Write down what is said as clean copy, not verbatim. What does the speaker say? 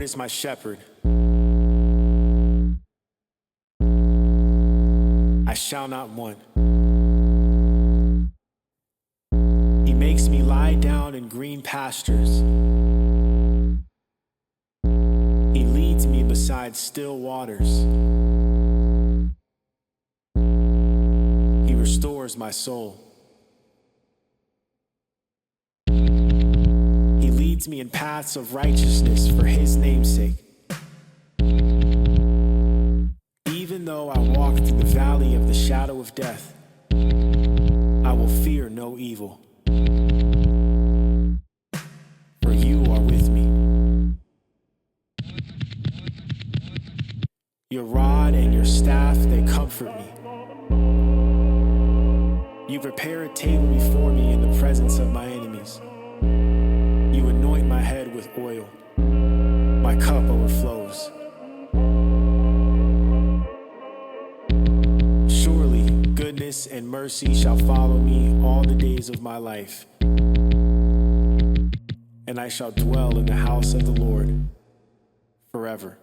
Lord is my shepherd. I shall not want. He makes me lie down in green pastures. He leads me beside still waters. He restores my soul. He leads me in paths of righteousness for his name's sake. Even though I walk through the valley of the shadow of death, I will fear no evil. For you are with me. Your rod and your staff, they comfort me. You prepare a table before me in the presence of my enemies. You anoint my head with oil. My cup overflows. Surely goodness and mercy shall follow me all the days of my life, and I shall dwell in the house of the Lord forever.